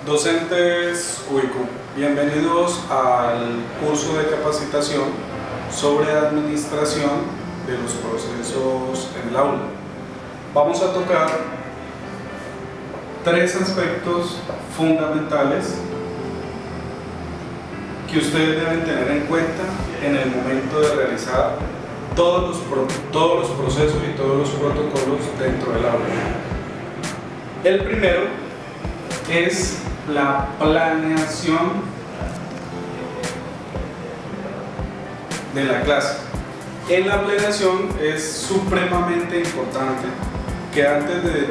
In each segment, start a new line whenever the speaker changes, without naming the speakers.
Docentes UICU, bienvenidos al curso de capacitación sobre administración de los procesos en el aula. Vamos a tocar tres aspectos fundamentales que ustedes deben tener en cuenta en el momento de realizar todos los procesos y todos los protocolos dentro del aula. El primero es la planeación de la clase. En la planeación es supremamente importante que antes de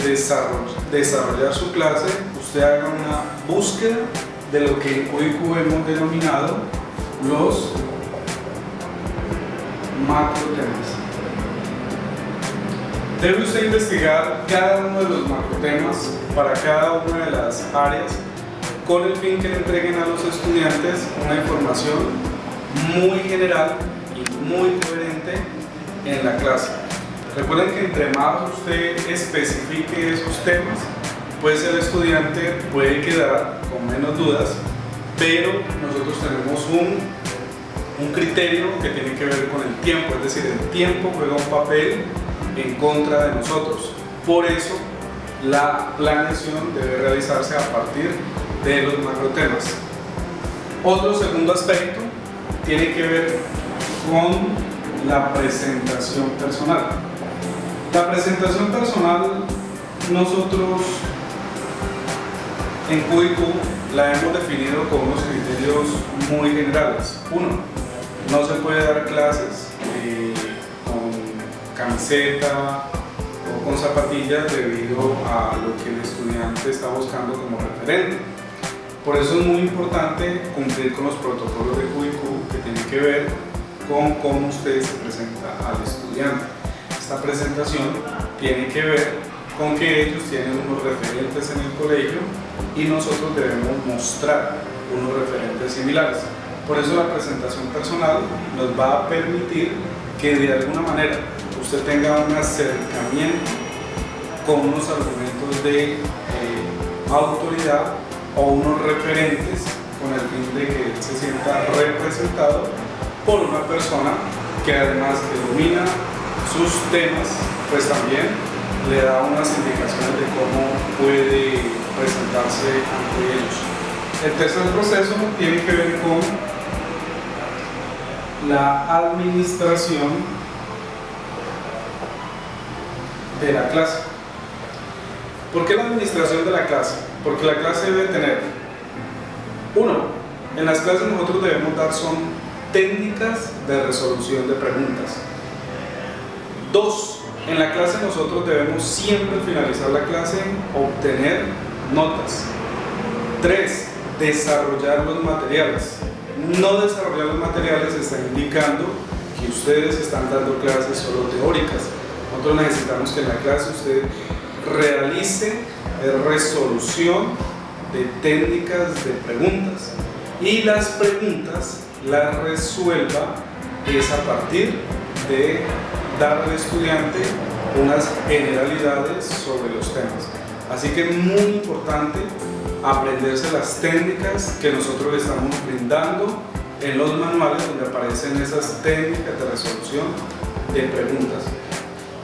desarrollar su clase usted haga una búsqueda de lo que en UICU hemos denominado los macrotemas. Debe usted investigar cada uno de los macrotemas para cada una de las áreas con el fin que le entreguen a los estudiantes una información muy general y muy coherente en la clase. Recuerden que entre más usted especifique esos temas, pues el estudiante puede quedar con menos dudas, pero nosotros tenemos un criterio que tiene que ver con el tiempo, es decir, el tiempo juega un papel en contra de nosotros. Por eso la planeación debe realizarse a partir de los macrotemas. Otro segundo aspecto tiene que ver con la presentación personal. La presentación personal nosotros en UICU la hemos definido con unos criterios muy generales. Uno, no se puede dar clases con camiseta o con zapatillas debido a lo que el estudiante está buscando como referente. Por eso es muy importante cumplir con los protocolos de UICU que tienen que ver con cómo usted se presenta al estudiante. Esta presentación tiene que ver con que ellos tienen unos referentes en el colegio y nosotros debemos mostrar unos referentes similares. Por eso la presentación personal nos va a permitir que de alguna manera usted tenga un acercamiento con unos argumentos de autoridad o unos referentes con el fin de que él se sienta representado por una persona que además que domina sus temas, pues también le da unas indicaciones de cómo puede presentarse ante ellos. El tercer proceso tiene que ver con la administración de la clase. ¿Por qué la administración de la clase? Porque la clase debe tener, uno, en las clases nosotros debemos dar son técnicas de resolución de preguntas. Dos, en la clase nosotros debemos siempre al finalizar la clase obtener notas. Tres, desarrollar los materiales. No desarrollar los materiales está indicando que ustedes están dando clases solo teóricas. Nosotros necesitamos que en la clase usted realice resolución de técnicas de preguntas y las preguntas las resuelva es a partir de dar al estudiante unas generalidades sobre los temas. Así que es muy importante aprenderse las técnicas que nosotros le estamos brindando en los manuales donde aparecen esas técnicas de resolución de preguntas.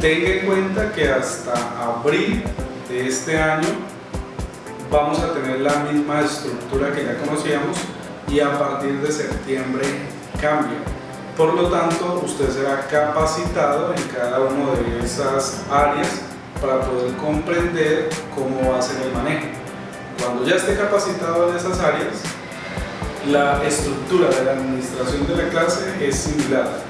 Tenga en cuenta que hasta abril de este año vamos a tener la misma estructura que ya conocíamos y a partir de septiembre cambia. Por lo tanto, usted será capacitado en cada una de esas áreas para poder comprender cómo va a ser el manejo. Cuando ya esté capacitado en esas áreas, la estructura de la administración de la clase es similar.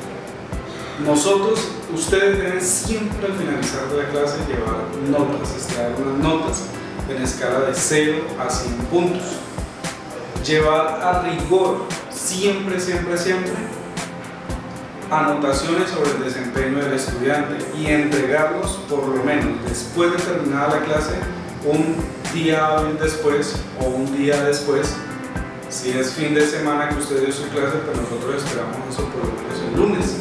Ustedes deben siempre al finalizar de la clase llevar notas, extraer unas notas en escala de 0 a 100 puntos. Llevar a rigor siempre anotaciones sobre el desempeño del estudiante y entregarlos por lo menos después de terminada la clase, un día hábil después o un día después. Si es fin de semana que usted dio su clase, pues nosotros esperamos eso por lo menos el lunes.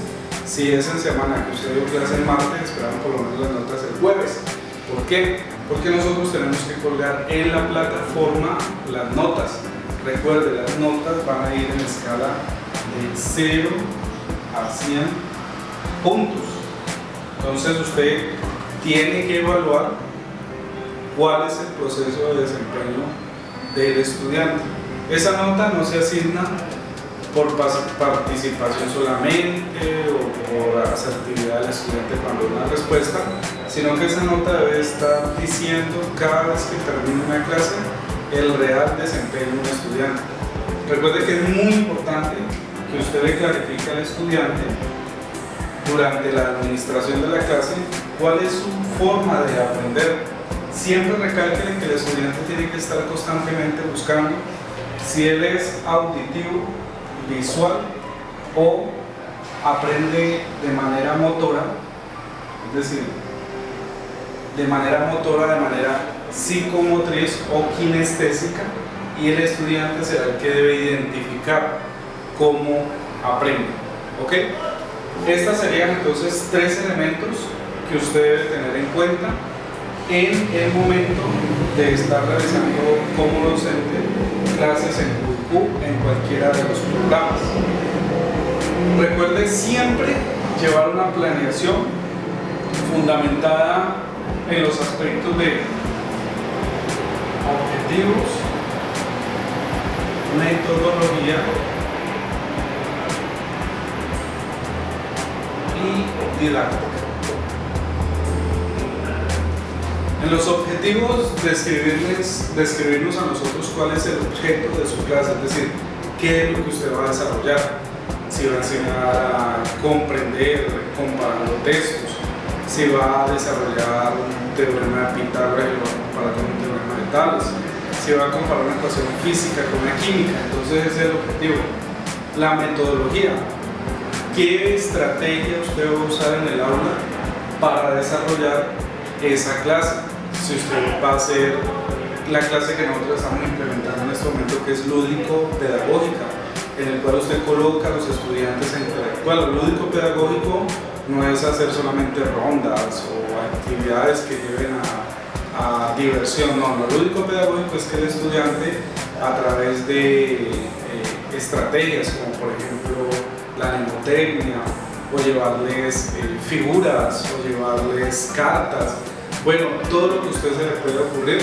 Si es en semana que usted dio clase el martes, esperamos por lo menos las notas el jueves. ¿Por qué? Porque nosotros tenemos que colgar en la plataforma las notas. Recuerde, las notas van a ir en escala de 0 a 100 puntos. Entonces usted tiene que evaluar cuál es el proceso de desempeño del estudiante. Esa nota no se asigna por participación solamente o por asertividad del estudiante cuando da una respuesta, sino que esa nota debe estar diciendo cada vez que termine una clase el real desempeño de un estudiante. Recuerde que es muy importante que usted le clarifique al estudiante durante la administración de la clase cuál es su forma de aprender. Siempre recalquen que el estudiante tiene que estar constantemente buscando si él es auditivo, visual o aprende de manera motora, es decir, de manera psicomotriz o kinestésica, y el estudiante será el que debe identificar cómo aprende. ¿Ok? Estas serían entonces 3 elementos que usted debe tener en cuenta en el momento de estar realizando como docente clases en QIQ en cualquiera de los programas. Recuerde siempre llevar una planeación fundamentada en los aspectos de objetivos, metodología y didáctica. En los objetivos, describirnos a nosotros cuál es el objeto de su clase, es decir, qué es lo que usted va a desarrollar. Si va a enseñar a comprender comparando textos, si va a desarrollar un teorema de Pitágoras y lo va a comparar con un teorema de Tales, si va a comparar una ecuación física con una química. Entonces ese es el objetivo. La metodología, ¿qué estrategia usted va a usar en el aula para desarrollar esa clase? Si usted va a hacer la clase que nosotros estamos implementando en este momento, que es lúdico-pedagógica, en el cual usted coloca a los estudiantes a interactuar. Lo lúdico-pedagógico no es hacer solamente rondas o actividades que lleven a diversión, no. Lo lúdico-pedagógico es que el estudiante, a través de estrategias como por ejemplo la mnemotecnia, o llevarles figuras, o llevarles cartas, bueno, todo lo que a usted se le pueda ocurrir,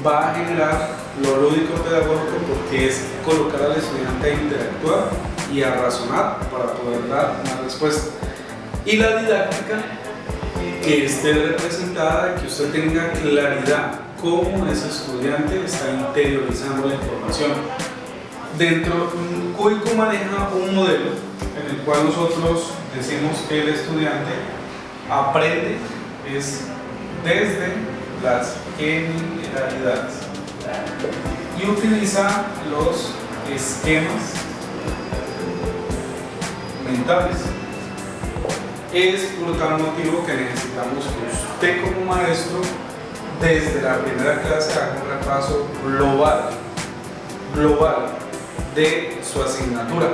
va a generar lo lúdico pedagógico, porque es colocar al estudiante a interactuar y a razonar para poder dar una respuesta. Y la didáctica, que esté representada, que usted tenga claridad cómo ese estudiante está interiorizando la información. Dentro, QIQ maneja un modelo en el cual nosotros decimos que el estudiante aprende desde las generalidades y utiliza los esquemas mentales. Es por tal motivo que necesitamos que usted como maestro desde la primera clase haga un repaso global de su asignatura.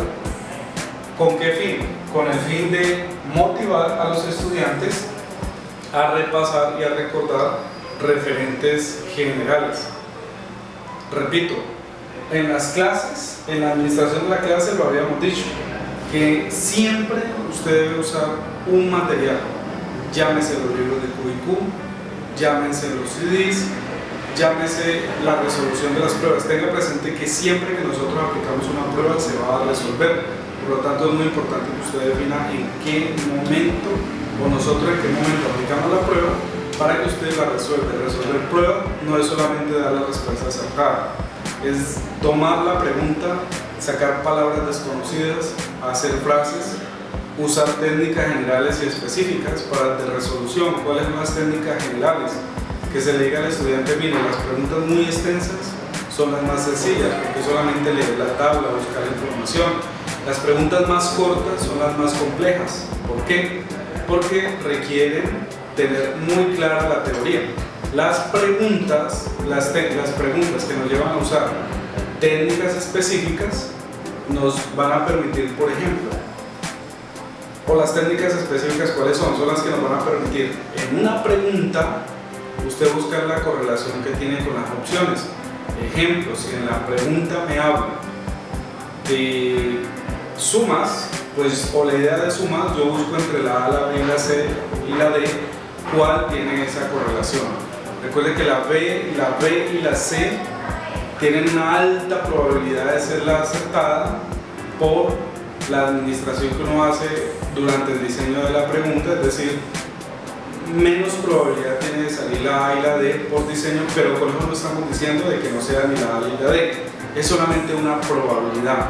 ¿Con qué fin? Con el fin de motivar a los estudiantes a repasar y a recordar referentes generales. Repito, en las clases, en la administración de la clase lo habíamos dicho, que siempre usted debe usar un material, llámese los libros de QIQ, llámense los CDs, llámese la resolución de las pruebas. Tenga presente que siempre que nosotros aplicamos una prueba se va a resolver. Por lo tanto, es muy importante que usted defina en qué momento, o nosotros en qué momento aplicamos la prueba para que usted la resuelva. Resolver prueba no es solamente dar la respuesta acertada, es tomar la pregunta, sacar palabras desconocidas, hacer frases, usar técnicas generales y específicas para de resolución. ¿Cuáles son las técnicas generales? Que se le diga al estudiante: mire, las preguntas muy extensas son las más sencillas, porque solamente leer la tabla, buscar información. Las preguntas más cortas son las más complejas. ¿Por qué? Porque requieren tener muy clara la teoría. Las preguntas que nos llevan a usar técnicas específicas nos van a permitir, por ejemplo, o las técnicas específicas, ¿cuáles son? Son las que nos van a permitir en una pregunta usted busca la correlación que tiene con las opciones. Ejemplo, si en la pregunta me habla de sumas, pues, o la idea de sumas, yo busco entre la A, la B, la C y la D cuál tiene esa correlación. Recuerde que la B y la C tienen una alta probabilidad de ser la acertada por la administración que uno hace durante el diseño de la pregunta, es decir, menos probabilidad tiene de salir la A y la D por diseño, pero con eso no estamos diciendo de que no sea ni la A ni la D, es solamente una probabilidad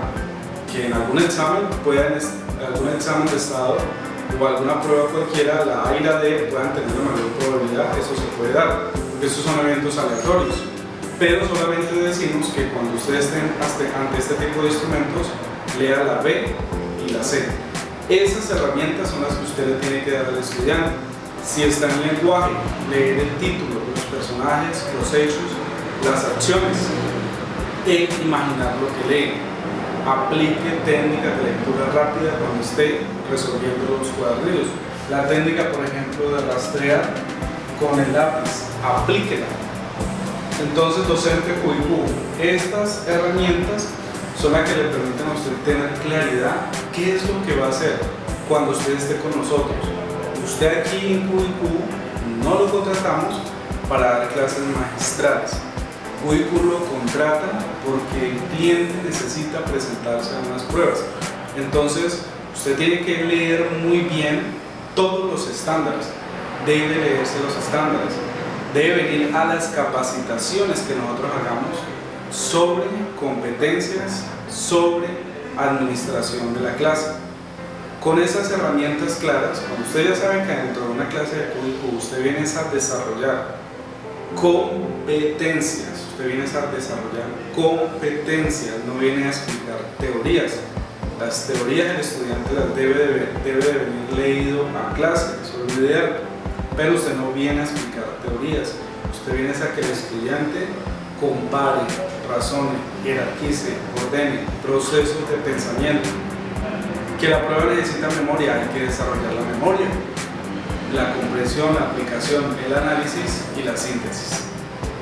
que en algún examen algún examen de estado o alguna prueba cualquiera, la A y la D puedan tener una mayor probabilidad, eso se puede dar, porque estos son eventos aleatorios. Pero solamente decimos que cuando ustedes estén ante este tipo de instrumentos, lea la B y la C. Esas herramientas son las que usted le tiene que dar al estudiante. Si está en lenguaje, leer el título, los personajes, los hechos, las acciones e imaginar lo que lee. Aplique técnicas de lectura rápida cuando esté resolviendo los cuadernillos. La técnica, por ejemplo, de rastrear con el lápiz, aplíquela. Entonces, docente QIQ, estas herramientas son las que le permiten a usted tener claridad qué es lo que va a hacer cuando usted esté con nosotros. Usted aquí en QIQ no lo contratamos para dar clases magistrales. QIQ lo contrata porque el cliente necesita presentarse a unas pruebas. Entonces, usted tiene que leer muy bien todos los estándares. Debe leerse los estándares. Debe venir a las capacitaciones que nosotros hagamos sobre competencias, sobre administración de la clase. Con esas herramientas claras, cuando usted ya sabe que dentro de una clase de QIQ usted viene a desarrollar competencias, no viene a explicar teorías. Las teorías el estudiante las debe de venir leído a clase, eso es lo ideal, pero usted no viene a explicar teorías, usted viene a que el estudiante compare, razone, jerarquice, ordene procesos de pensamiento. Que la prueba necesita memoria, hay que desarrollar la memoria, la comprensión, la aplicación, el análisis y la síntesis.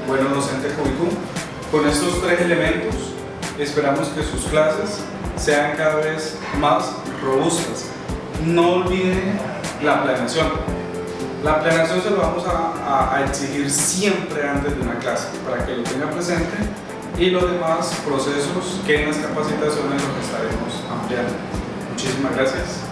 Bueno, docente QIQ, con estos tres elementos esperamos que sus clases sean cada vez más robustas. No olviden la planeación. La planeación se lo vamos a exigir siempre antes de una clase para que lo tenga presente, y los demás procesos que en las capacitaciones los estaremos ampliando. Muchísimas gracias.